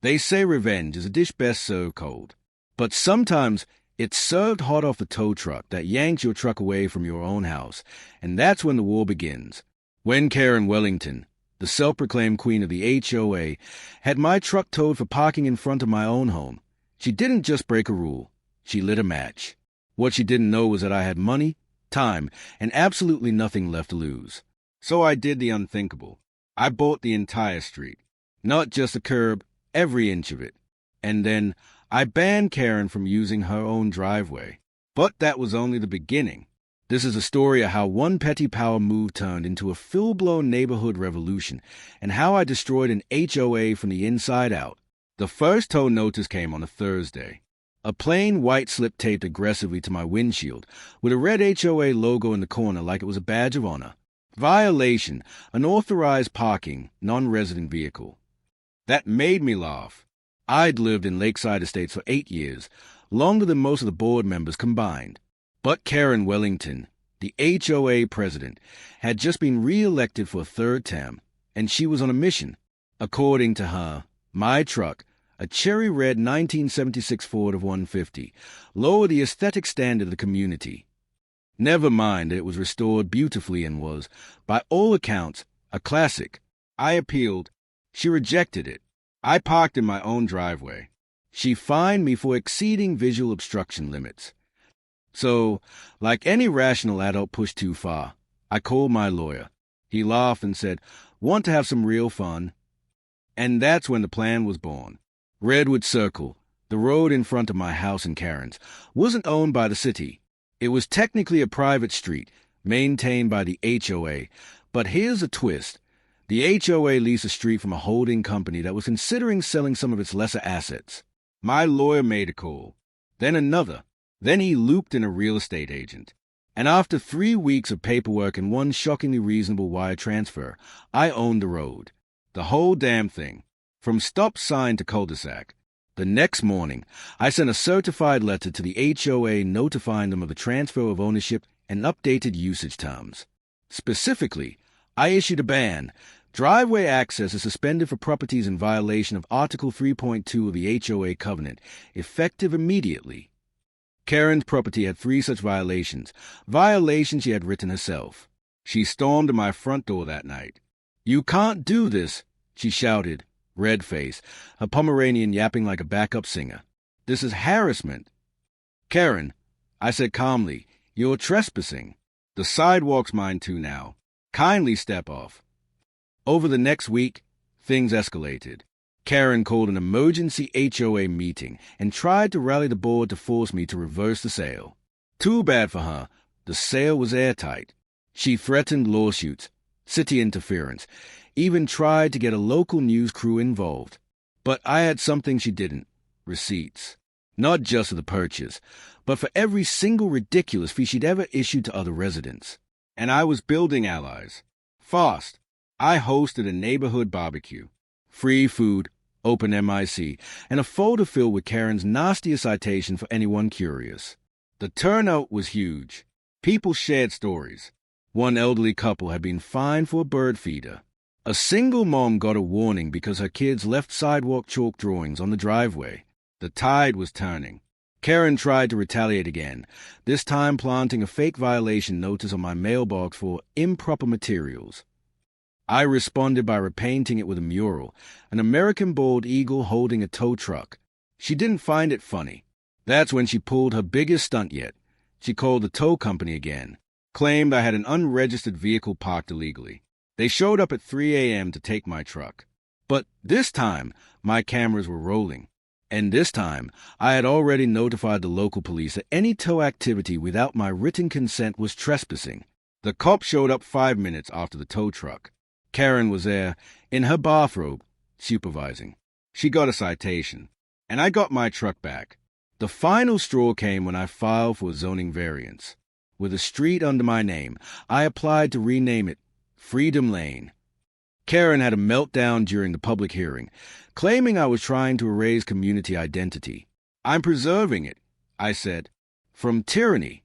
They say revenge is a dish best served cold, but sometimes it's served hot off a tow truck that yanks your truck away from your own house, and that's when the war begins. When Karen Wellington, the self-proclaimed queen of the HOA, had my truck towed for parking in front of my own home, she didn't just break a rule, she lit a match. What she didn't know was that I had money, time, and absolutely nothing left to lose. So I did the unthinkable. I bought the entire street, not just the curb, every inch of it. And then I banned Karen from using her own driveway. But that was only the beginning. This is a story of how one petty power move turned into a full-blown neighborhood revolution, and how I destroyed an HOA from the inside out. The first tow notice came on a Thursday. A plain white slip taped aggressively to my windshield, with a red HOA logo in the corner like it was a badge of honor. Violation, unauthorized parking, non-resident vehicle. That made me laugh. I'd lived in Lakeside Estates for 8 years, longer than most of the board members combined. But Karen Wellington, the HOA President, had just been re-elected for a third term, and she was on a mission. According to her, my truck, a cherry red 1976 Ford F-150, lowered the aesthetic standard of the community. Never mind that it was restored beautifully and was, by all accounts, a classic. I appealed. She rejected it. I parked in my own driveway. She fined me for exceeding visual obstruction limits. So, like any rational adult pushed too far, I called my lawyer. He laughed and said, "Want to have some real fun?" And that's when the plan was born. Redwood Circle, the road in front of my house and Karen's, wasn't owned by the city. It was technically a private street, maintained by the HOA. But here's a twist. The HOA leased a street from a holding company that was considering selling some of its lesser assets. My lawyer made a call, then another. Then he looped in a real estate agent. And after 3 weeks of paperwork and one shockingly reasonable wire transfer, I owned the road. The whole damn thing. From stop sign to cul-de-sac. The next morning, I sent a certified letter to the HOA notifying them of the transfer of ownership and updated usage terms. Specifically, I issued a ban. Driveway access is suspended for properties in violation of Article 3.2 of the HOA covenant, effective immediately. Karen's property had 3 such violations she had written herself. She stormed to my front door that night. "You can't do this," she shouted, red-faced, her Pomeranian yapping like a backup singer. "This is harassment." "Karen," I said calmly, "you're trespassing. The sidewalk's mine too now. Kindly step off." Over the next week, things escalated. Karen called an emergency HOA meeting and tried to rally the board to force me to reverse the sale. Too bad for her, the sale was airtight. She threatened lawsuits, city interference, even tried to get a local news crew involved. But I had something she didn't: receipts. Not just of the purchase, but for every single ridiculous fee she'd ever issued to other residents. And I was building allies. Fast. I hosted a neighborhood barbecue. Free food, open MIC, and a folder filled with Karen's nastiest citation for anyone curious. The turnout was huge. People shared stories. One elderly couple had been fined for a bird feeder. A single mom got a warning because her kids left sidewalk chalk drawings on the driveway. The tide was turning. Karen tried to retaliate again, this time planting a fake violation notice on my mailbox for improper materials. I responded by repainting it with a mural, an American bald eagle holding a tow truck. She didn't find it funny. That's when she pulled her biggest stunt yet. She called the tow company again, claimed I had an unregistered vehicle parked illegally. They showed up at 3 a.m. to take my truck. But this time, my cameras were rolling. And this time, I had already notified the local police that any tow activity without my written consent was trespassing. The cops showed up 5 minutes after the tow truck. Karen was there, in her bathrobe, supervising. She got a citation, and I got my truck back. The final straw came when I filed for a zoning variance. With a street under my name, I applied to rename it Freedom Lane. Karen had a meltdown during the public hearing, claiming I was trying to erase community identity. "I'm preserving it," I said, "from tyranny."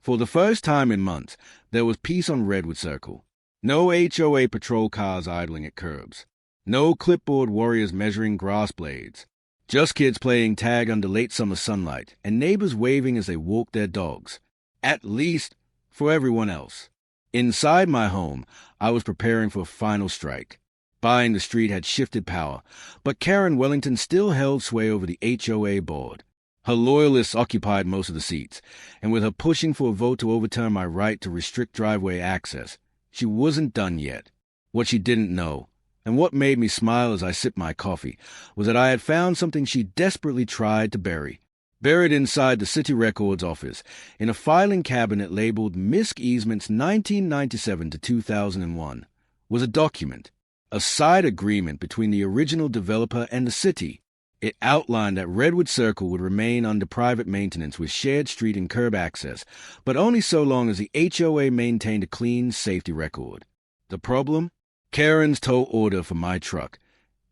For the first time in months, there was peace on Redwood Circle. No HOA patrol cars idling at curbs. No clipboard warriors measuring grass blades. Just kids playing tag under late summer sunlight, and neighbors waving as they walk their dogs. At least for everyone else. Inside my home, I was preparing for a final strike. Buying the street had shifted power, but Karen Wellington still held sway over the HOA board. Her loyalists occupied most of the seats, and with her pushing for a vote to overturn my right to restrict driveway access, she wasn't done yet. What she didn't know, and what made me smile as I sipped my coffee, was that I had found something she desperately tried to bury. Buried inside the city records office, in a filing cabinet labeled MISC Easements 1997 to 2001, was a document, a side agreement between the original developer and the city. It outlined that Redwood Circle would remain under private maintenance with shared street and curb access, but only so long as the HOA maintained a clean safety record. The problem? Karen's tow order for my truck,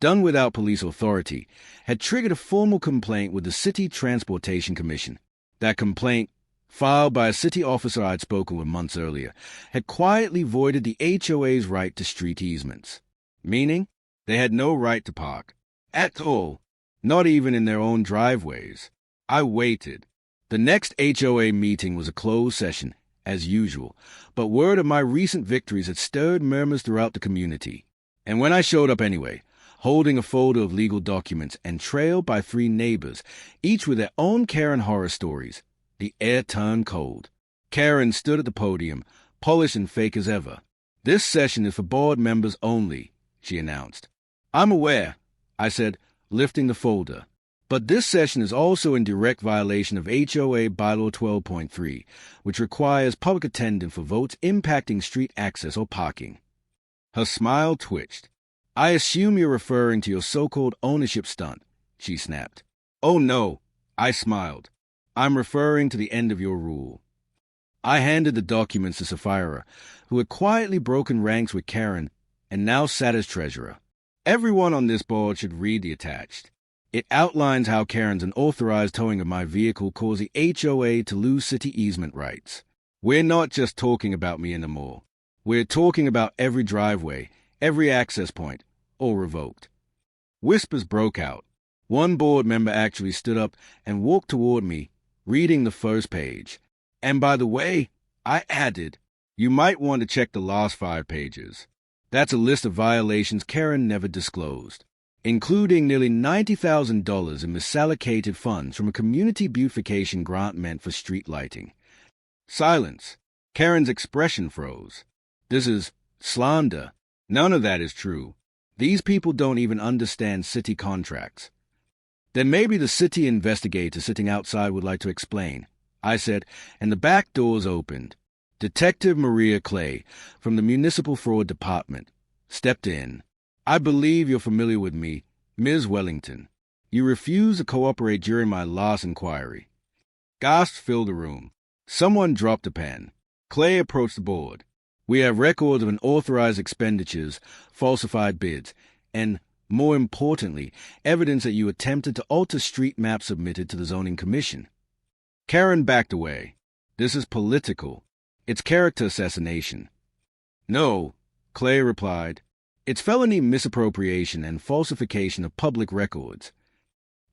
done without police authority, had triggered a formal complaint with the City Transportation Commission. That complaint, filed by a city officer I'd spoken with months earlier, had quietly voided the HOA's right to street easements. Meaning, they had no right to park. At all. Not even in their own driveways. I waited. The next HOA meeting was a closed session, as usual, but word of my recent victories had stirred murmurs throughout the community. And when I showed up anyway, holding a folder of legal documents and trailed by 3 neighbors, each with their own Karen horror stories, the air turned cold. Karen stood at the podium, polished and fake as ever. "This session is for board members only," she announced. "I'm aware," I said, lifting the folder. "But this session is also in direct violation of HOA Bylaw 12.3, which requires public attendance for votes impacting street access or parking." Her smile twitched. "I assume you're referring to your so-called ownership stunt," she snapped. "Oh no," I smiled. "I'm referring to the end of your rule." I handed the documents to Sapphira, who had quietly broken ranks with Karen and now sat as treasurer. "Everyone on this board should read the attached. It outlines how Karen's unauthorized towing of my vehicle caused the HOA to lose city easement rights. We're not just talking about me anymore. We're talking about every driveway, every access point, all revoked." Whispers broke out. One board member actually stood up and walked toward me, reading the first page. "And by the way," I added, "you might want to check the last 5 pages. That's a list of violations Karen never disclosed, including nearly $90,000 in misallocated funds from a community beautification grant meant for street lighting." Silence. Karen's expression froze. "This is slander. None of that is true. These people don't even understand city contracts." "Then maybe the city investigator sitting outside would like to explain," I said, and the back doors opened. Detective Maria Clay, from the Municipal Fraud Department, stepped in. "I believe you're familiar with me, Ms. Wellington. You refused to cooperate during my last inquiry." Gasps filled the room. Someone dropped a pen. Clay approached the board. "We have records of unauthorized expenditures, falsified bids, and, more importantly, evidence that you attempted to alter street maps submitted to the Zoning Commission." Karen backed away. "This is political. It's character assassination." "No," Clay replied. "It's felony misappropriation and falsification of public records."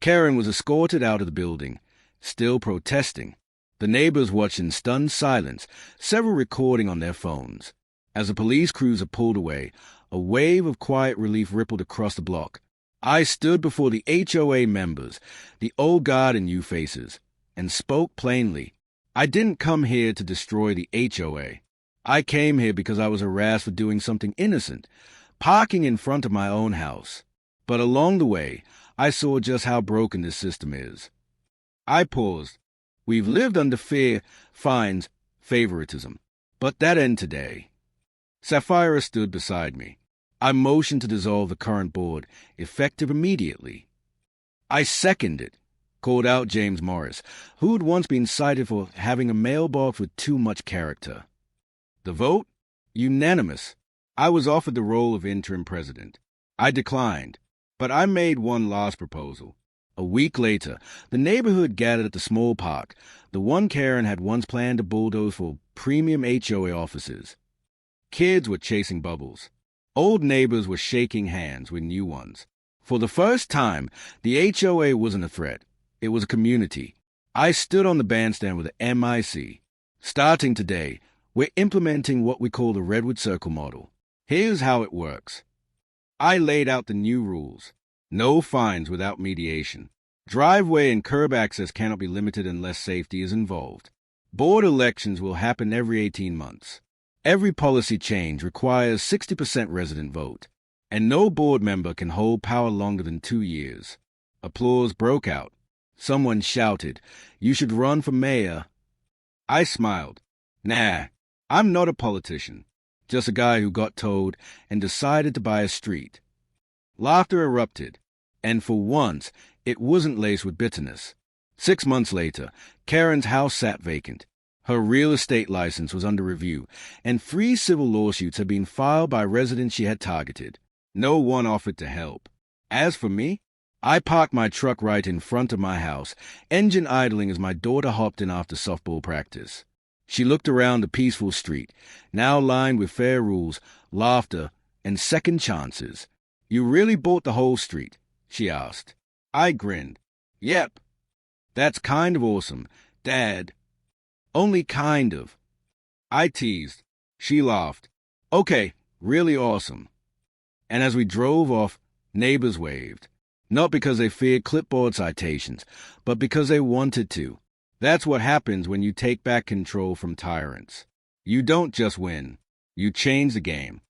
Karen was escorted out of the building, still protesting. The neighbors watched in stunned silence, several recording on their phones. As the police cruiser pulled away, a wave of quiet relief rippled across the block. I stood before the HOA members, the old guard and new faces, and spoke plainly. I didn't come here to destroy the HOA. I came here because I was harassed for doing something innocent, parking in front of my own house. But along the way, I saw just how broken this system is. I paused. We've lived under fear, fines, favoritism. But that end today. Sapphira stood beside me. I motioned to dissolve the current board, effective immediately. "I second it," called out James Morris, who had once been cited for having a mailbox with too much character. The vote? Unanimous. I was offered the role of interim president. I declined, but I made one last proposal. A week later, the neighborhood gathered at the small park, the one Karen had once planned to bulldoze for premium HOA offices. Kids were chasing bubbles. Old neighbors were shaking hands with new ones. For the first time, the HOA wasn't a threat. It was a community. I stood on the bandstand with the MIC. Starting today, we're implementing what we call the Redwood Circle model. Here's how it works. I laid out the new rules. No fines without mediation. Driveway and curb access cannot be limited unless safety is involved. Board elections will happen every 18 months. Every policy change requires 60% resident vote, and no board member can hold power longer than 2 years. Applause broke out. Someone shouted, "You should run for mayor." I smiled. Nah, I'm not a politician. Just a guy who got told and decided to buy a street. Laughter erupted, and for once, it wasn't laced with bitterness. 6 months later, Karen's house sat vacant. Her real estate license was under review, and 3 civil lawsuits had been filed by residents she had targeted. No one offered to help. As for me, I parked my truck right in front of my house, engine idling as my daughter hopped in after softball practice. She looked around the peaceful street, now lined with fair rules, laughter, and second chances. "You really bought the whole street?" she asked. I grinned. "Yep. That's kind of awesome, Dad." "Only kind of." I teased. She laughed. "Okay, really awesome." And as we drove off, neighbors waved. Not because they feared clipboard citations, but because they wanted to. That's what happens when you take back control from tyrants. You don't just win. You change the game.